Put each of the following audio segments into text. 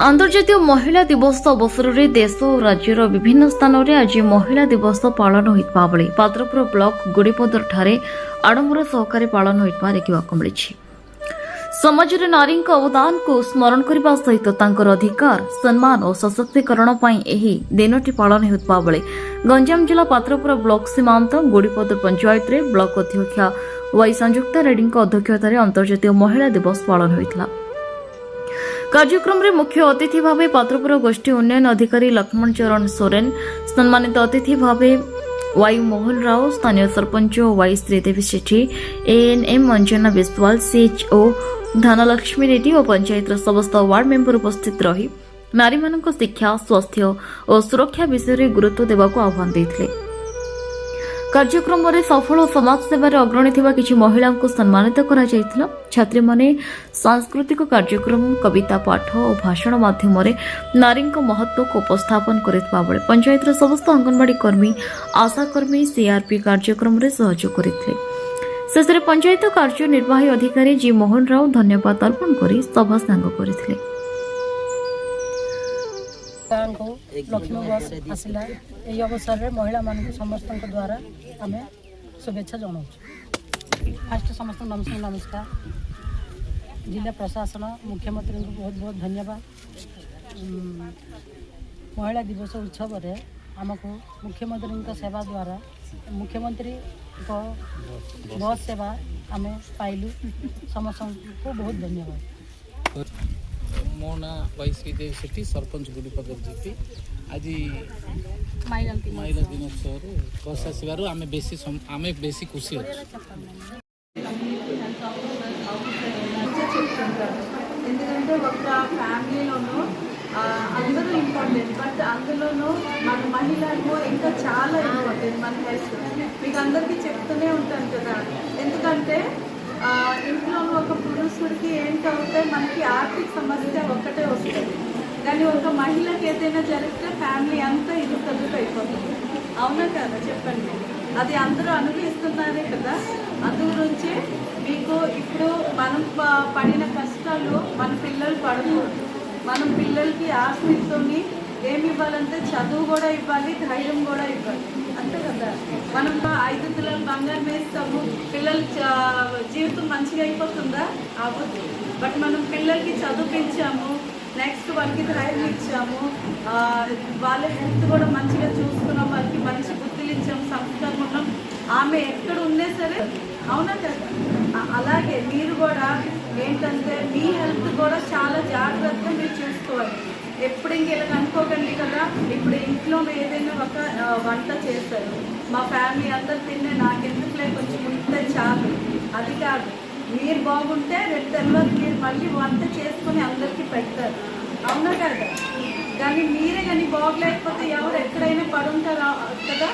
अंतर्जातीय महिला दिवस अवसर में देश और राज्यर विभिन्न स्थान में आज महिला दिवस पालन होता बेले पात्रपुर ब्लॉक गुड़ीपदर ठारे आडंबर सहकारे पालन होता देखा मिली। समाज रे नारी अवदान को स्मरण करने सहित तांकर अधिकार सम्मान और सशक्तिकरण एही दिनटी पालन होता बेले गंजाम जिला पात्रपुर ब्लॉक सीमांत गुड़ीपदर पंचायत रे ब्लॉक अध्यक्षा वाई संयुक्ता रेड्डी अध्यक्षतार अंतर्जातीय महिला दिवस पालन होता। कार्यक्रम रे मुख्य अतिथि भावे पात्रपुर गोष्ठी उन्नयन अधिकारी लक्ष्मण चरण सोरेन, सम्मानित अतिथि भावे वाई मोहन राव, स्थानीय सरपंच वाई श्रीदेवी सेठी, एएनएम अंजना बिस्वाल, सीएचओ धनलक्ष्मी रेड्डी और पंचायत समस्त वार्ड मेंबर उपस्थित रही नारी मानक शिक्षा स्वास्थ्य और सुरक्षा विषय में गुरुत्व देवाक आह्वान देते। कार्यक्रम में सफल और समाज सेवार अग्रणी थिबा किछि महिला को सम्मानित करा जायतिला। छात्री माने सांस्कृतिक कार्यक्रम कविता पाठ और भाषण माध्यम नारी महत्व को उपस्थापन करथिबा बेले पंचायत समस्त अंगनवाड़ी कर्मी आशा कर्मी सीआरपी कार्यक्रम रे सहयोग करथिले। शेषे पंचायत कार्यनिर्वाही अधिकारी जी मोहन राव धन्यवाद अर्पण करी सभा सांग करथिले। लक्ष्मी बस आसला यही अवसर में महिला मान समस्त द्वारा आम शुभेच्छा जनाऊँ। फास्ट समस्त नमस्कार। जिला प्रशासन मुख्यमंत्री को बहुत बहुत धन्यवाद। महिला दिवस उत्सव में आमको मुख्यमंत्री सेवा द्वारा मुख्यमंत्री बस सेवा आम पाइलु समस्त को बहुत धन्यवाद। मो ना वाई श्रीदेवी सेठी सरपंच गुड़ीपदर जीपी आज महिला दिनोत्सव बस आसबार आम बेसी खुशी अच्छे। ఎందుకంటే ఒక ఫ్యామిలీలోనూ అందరూ ఇంపార్టెంట్ బట్ అందులోనూ మన మహిళలు ఇంకా చాలా ఇంపార్టెంట్ మన హెల్త్ మీకు అందరికీ చెప్తూనే ఉంటాను కదా। ఎందుకంటే ఇంట్లో ఒక పురుషుడికి ఏంటంటే మనకి ఆర్థిక సమస్య ఒక్కటే వస్తుంది కానీ ఒక మహిళకి ఏదైనా జరిగితే ఫ్యామిలీ అంతా ఇది తగ్గుతైపోతుంది। అవునా కదా చెప్పండి, అది అందరూ అనుభవిస్తున్నారే కదా। అందు గురించి మీకు ఇప్పుడు మనం పడిన కష్టాలు మన పిల్లలు పడకూడదు। మనం పిల్లలకి ఆస్తితోని ఏమి ఇవ్వాలంటే చదువు కూడా ఇవ్వాలి, ధైర్యం కూడా ఇవ్వాలి, అంతే కదా। మనం 5 తులాల బంగారం వేస్తాము, పిల్లల జీవితం మంచిగా అయిపోతుందా? అవ్వదు। బట్ మనం పిల్లలకి చదువుపించాము, నెక్స్ట్ వాళ్ళకి ధైర్యం ఇచ్చాము, వాళ్ళ హెల్త్ కూడా మంచిగా చూసుకున్నాం, వాళ్ళకి మంచి బుద్ధులు ఇచ్చాము, సంస్కారం ఉన్నాం, ఆమె ఎక్కడ ఉన్నా సరే। అవునా కదా? అలాగే మీరు కూడా ఏంటంటే మీ హెల్త్ కూడా చాలా జాగ్రత్తగా మీరు చూసుకోవాలి। ఎప్పుడు ఇంకెలా అనుకోకండి కదా, ఇప్పుడు ఇంట్లో ఏదైనా ఒక వంట చేస్తారు, మా ఫ్యామిలీ అందరు తినే నాకెందుకులే కొంచెం ఉంటే చాలు, అది కాదు। మీరు బాగుంటే రేపు తర్వాత మీరు మళ్ళీ వంట చేసుకొని అందరికీ పెడతారు, అవునా కదా? కానీ మీరే కానీ బాగలేకపోతే ఎవరు ఎక్కడైనా పడుంటారు కదా।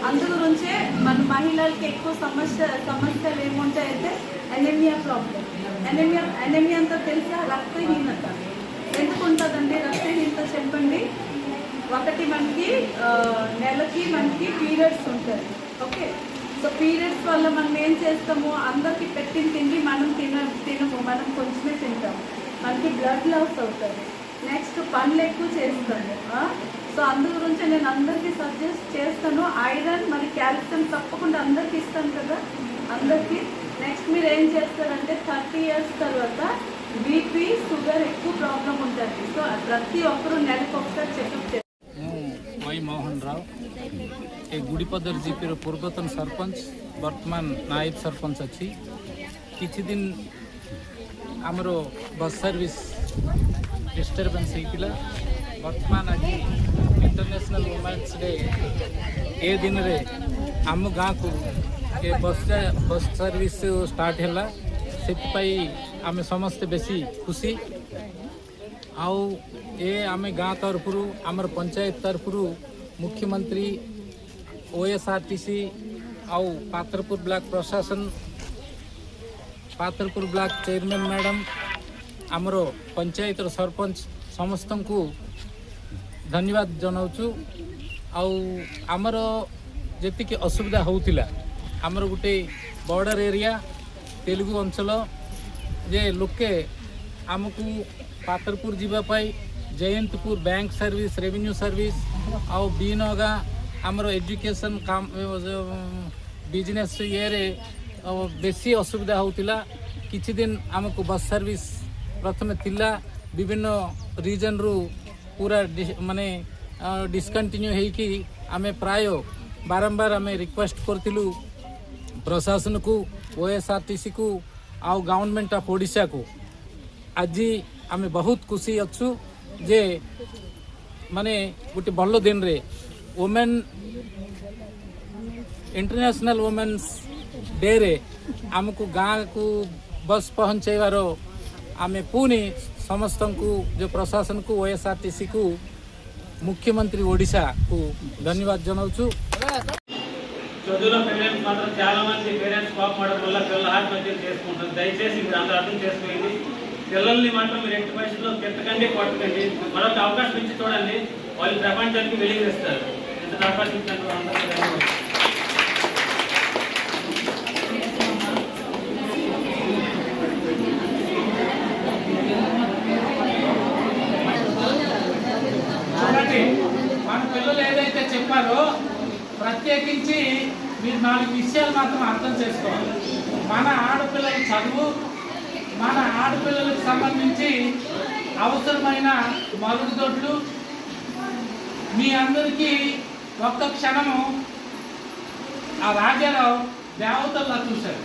అందు గురించే మన మహిళలకి ఎక్కువ సమస్యలు ఏముంటాయంటే ఎనీమియా ప్రాబ్లం। ఎనీమియా అంతా తెలుసా? రక్తహీనత ఎందుకు ఉంటుందండి? రక్తహీనత చెప్పండి। ఒకటి మనకి నెలకి మనకి పీరియడ్స్ ఉంటుంది, ఓకే। సో పీరియడ్స్ వల్ల మనం ఏం చేస్తాము, అందరికి పెట్టిన తిండి మనం తినము, మనం కొంచెమే తింటాము, మనకి బ్లడ్ లాస్ అవుతుంది, నెక్స్ట్ పనులు ఎక్కువ చేస్తాము। సో అందు గురించి నేను అందరికీ సజెస్ట్ చేస్తాను, ఐరన్ మరి కాల్షియం తప్పకుండా అందరికి ఇస్తాను కదా అందరికీ। నెక్స్ట్ మీరు ఏం చేస్తారంటే 30 years తర్వాత బీపీ షుగర్ ఎక్కువ ప్రాబ్లం ఉంటుంది, సో ప్రతి ఒక్కరు నెలకు ఒకసారి చెకప్ చేస్తారు। वाई मोहन राव ए गुड़ीपदर जीपी पूर्वतन सरपंच वर्तमान नायब सरपंच अच्छी किछि दिन आमर बस सर्विस डिस्टर्बेंस होता। वर्तमान आज इंटरनेशनल वुमेन्स डे ए दिन रे आम गाँव को बस सर्विस स्टार्ट है, से आम समस्ते बेसी खुशी। आउ ए आम गाँव तरफ आमर पंचायत तरफ मुख्यमंत्री ओएसआरटीसी आउ पात्रपुर ब्लॉक प्रशासन पात्रपुर ब्लॉक चेयरमैन मैडम आमर पंचायत सरपंच समस्त को धन्यवाद जनाऊँ। आमर जी असुविधा होता आमर गोटे बॉर्डर एरिया तेलुगु अंचल जे लोके आमको पात्रपुर जीवापाई Jayantpur bank service revenue service आउ बीनगा आमर एजुकेशन काम बिजनेस ये बेसी असुविधा होता किछि दिन आमको बस सर्विस प्रथम थिला विभिन्न रीजन रु पूरा माने डिस्कंटिन्यू होइकी आमे प्राय बारंबार आमे रिक्वेस्ट करथिलु प्रशासन को ओएसआरटीसी को आउ गवर्नमेंट ऑफ ओडिशा को आज आमे बहुत खुशी अच्छु जे माने गोटे भल दिन रे वुमेन इंटरनेशनल वुमेन्स डे रे आमको गाँव को बस पहुँचेबार आमे पुणी समस्त को जो प्रशासन को ओएसआरटीसी को मुख्यमंत्री ओडिशा को धन्यवाद जनाऊँ చదువులో పేరెంట్స్ మాత్రం చాలా మంది పేరెంట్స్ కోపం పడడం వల్ల పిల్లల ఆత్మహత్యలు చేసుకుంటారు. దయచేసి మీరు అందరూ అర్థం చేసుకోండి. పిల్లల్ని మాత్రం మీరు ఎట్టి పరిస్థితుల్లో తిట్టకండి, కొట్టకండి. మరొక అవకాశం ఇచ్చి చూడండి, వాళ్ళు ప్రపంచానికి వెలిగిస్తారు. ఇంత అవకాశం ఇచ్చినందుకు అందరికీ ధన్యవాదాలు. చూడండి, మన పిల్లలు ఏదైతే చెప్పారో ప్రత్యేకించి మీరు 4 విషయాలు మాత్రం అర్థం చేసుకోవాలి. మన ఆడపిల్లల చదువు, మన ఆడపిల్లలకు సంబంధించి అవసరమైన మరుగుదొడ్లు మీ అందరికీ ఒక్క క్షణము ఆ రాజారావు దేవతల్లా చూశాడు.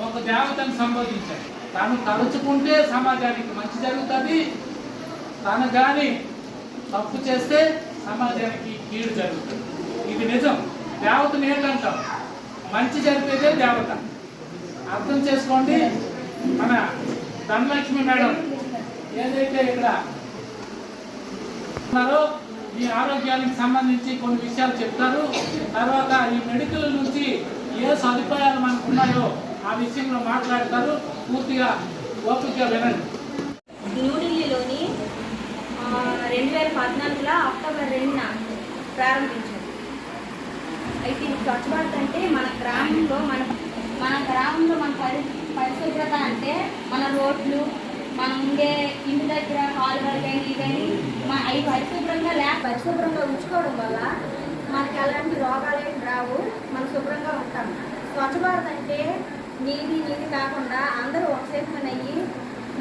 ఒక దేవతను సంబోధించాడు. తాను తలుచుకుంటే సమాజానికి మంచి జరుగుతుంది, తాను కానీ తప్పు చేస్తే సమాజానికి కీడు జరుగుతుంది. ఇది నిజం. దేవతను ఏంటంటాం? మంచి జరిపేదే దేవత. అర్థం చేసుకోండి. మన ధనలక్ష్మి మేడం ఏదైతే ఇక్కడ ఉన్నారో ఈ ఆరోగ్యానికి సంబంధించి కొన్ని విషయాలు చెప్తారు. తర్వాత ఈ మెడికల్ నుంచి ఏ సదుపాయాలు మనకు ఉన్నాయో ఆ విషయంలో మాట్లాడతారు. పూర్తిగా ఓపికగా వినండి. న్యూఢిల్లీలోని 2014లో అక్టోబర్ 2న ప్రారంభించారు. అయితే ఈ స్వచ్ఛ భారత్ అంటే మన గ్రామంలో మన పరిశుభ్రత అంటే మన రోడ్లు, మనం ఉండే ఇంటి దగ్గర కాలువలు కానీ ఇవన్నీ అవి పరిశుభ్రంగా ఉంచుకోవడం వల్ల మనకి ఎలాంటి రోగాలు ఏమి రావు, మనం శుభ్రంగా ఉంటాం. స్వచ్ఛ భారత్ అంటే నీది కాకుండా అందరూ ఒకసేపనయ్యి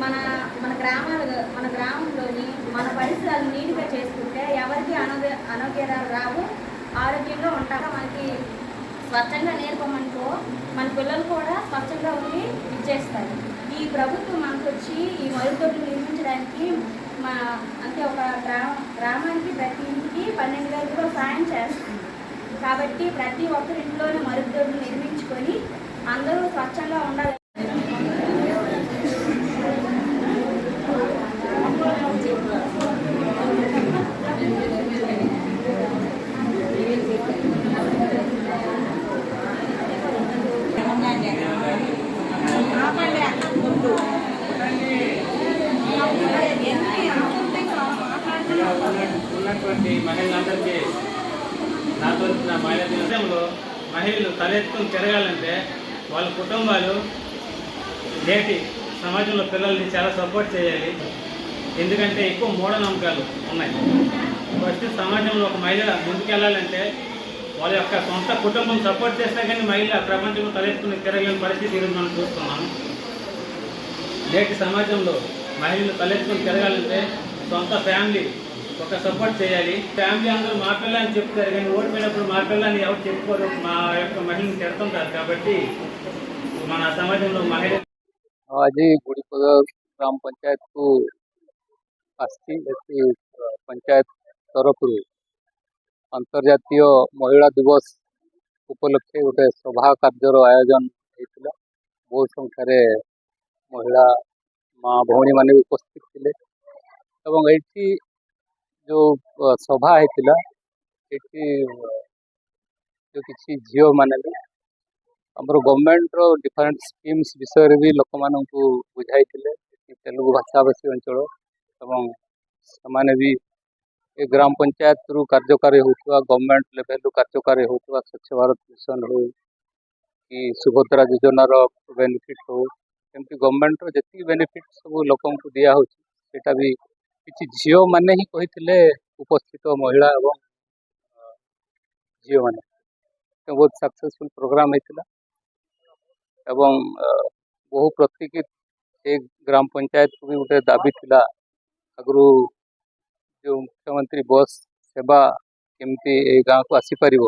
మన గ్రామంలోని మన పరిసరాలు నీట్గా చేసుకుంటే ఎవరికి అనారోగ్యాలు రావు, ఆరోగ్యంగా ఉంటారు. మనకి స్వచ్ఛంగా నేర్పమనుకో మన పిల్లలు కూడా స్వచ్ఛంగా ఉండి ఇచ్చేస్తారు. ఈ ప్రభుత్వం మనకు వచ్చి ఈ మరుగుదొడ్లు నిర్మించడానికి అంటే ఒక గ్రామానికి ప్రతి ఇంటికి 12,000 రూపాయలు సాయం చేస్తుంది. కాబట్టి ప్రతి ఒక్కరి ఇంట్లోనే మరుగుదొడ్లు నిర్మించుకొని అందరూ స్వచ్ఛంగా ఉండాలి. ఉన్నటువంటి మహిళలందరికీ నా తరఫున మహిళా దినోత్సవంలో మహిళలు తలెత్తుకుని తిరగాలంటే వాళ్ళ కుటుంబాలు నేటి సమాజంలో పిల్లల్ని చాలా సపోర్ట్ చేయాలి. ఎందుకంటే ఎక్కువ మూఢనమ్మకాలు ఉన్నాయి. ఫస్ట్ సమాజంలో ఒక మహిళ ముందుకెళ్ళాలంటే వాళ్ళ యొక్క సొంత కుటుంబం సపోర్ట్ చేస్తే కానీ మహిళ ప్రపంచంలో తలెత్తుకుని తిరగలేని పరిస్థితి ఈరోజు మనం చూస్తున్నాం. నేటి సమాజంలో మహిళలు తలెత్తుకుని తిరగాలంటే సొంత ఫ్యామిలీ ఒక సపోర్ట్ చేయాలి. ఫ్యామిలీ అందరూ మా పిల్ల అని చెప్తారు, కానీ ఓడిపోయినప్పుడు మా పిల్ల అని ఎవరు చెప్పుకోరు, మా యొక్క మహిళని తిడుతుంటారు. కాబట్టి మన సమాజంలో మహిళ आज गुड़ीपद ग्राम पंचायत को पंचायत तरफ अंतर्जातीय महिला दिवस उपलक्षे गोटे सभा कार्यर आयोजन होता। बहुत संख्यार महिला माँ भौणी मैंने उपस्थित थे एवं ये जो सभा होता जो किसी झील मैंने आमर गवर्नमेंट रो डिफरेंट स्कीम्स विषय भी लोक मान बुझाई तेलुगु भाषाभाषी अंचल एवं से भी ए ग्राम पंचायत रु कार्यकारी होता गवर्नमेंट लेवल रु कार्यकारी होता स्वच्छ भारत मिशन हो कि सुभद्रा योजनार बेनिफिट हो एमती गवर्नमेंट रो जी बेनिफिट सब लोक दिया होता भी କିଛି ଝିଅମାନେ ହିଁ କହିଥିଲେ ଉପସ୍ଥିତ ମହିଳା ଏବଂ ଝିଅମାନେ ବହୁତ ସକ୍ସେସଫୁଲ ପ୍ରୋଗ୍ରାମ ହେଇଥିଲା ଏବଂ ବହୁ ପ୍ରତୀକ୍ଷିତ ଏ ଗ୍ରାମ ପଞ୍ଚାୟତକୁ ବି ଗୋଟେ ଦାବି ଥିଲା ଆଗରୁ ଯେଉଁ ମୁଖ୍ୟମନ୍ତ୍ରୀ ବସ୍ ସେବା କେମିତି ଏ ଗାଁକୁ ଆସିପାରିବ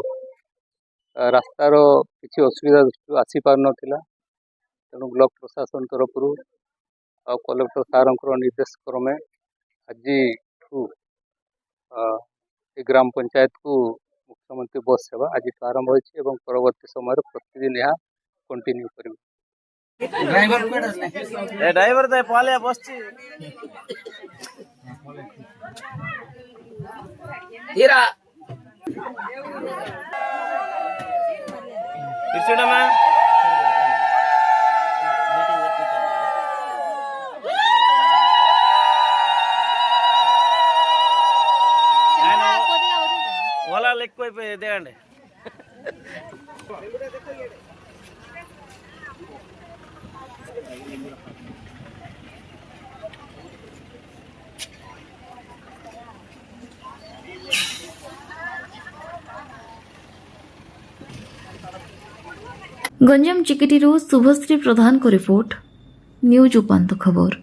ରାସ୍ତାର କିଛି ଅସୁବିଧା ଦୃଷ୍ଟିରୁ ଆସିପାରୁନଥିଲା ତେଣୁ ବ୍ଲକ ପ୍ରଶାସନ ତରଫରୁ ଆଉ କଲେକ୍ଟର ସାର୍ଙ୍କର ନିର୍ଦ୍ଦେଶ କ୍ରମେ ଆଜିଠୁ ଏ ଗ୍ରାମ ପଞ୍ଚାୟତକୁ ମୁଖ୍ୟମନ୍ତ୍ରୀ ବସ୍ ସେବା ଆଜିଠୁ ଆରମ୍ଭ ହୋଇଛି ଏବଂ ପରବର୍ତ୍ତୀ ସମୟରେ ପ୍ରତିଦିନ ଏହା କଣ୍ଟିନ୍ୟୁ କରିବ। ड्राइवर तो पाले बसची हीरा ఇచ్చుడమ్మా వలాలు ఎక్కువైపోయి దిగండి ଗଞ୍ଜାମ ଚିକିଟିରୁ ଶୁଭଶ୍ରୀ ପ୍ରଧାନଙ୍କ ରିପୋର୍ଟ ନ୍ୟୁଜ୍ ଉପାନ୍ତ ଖବର।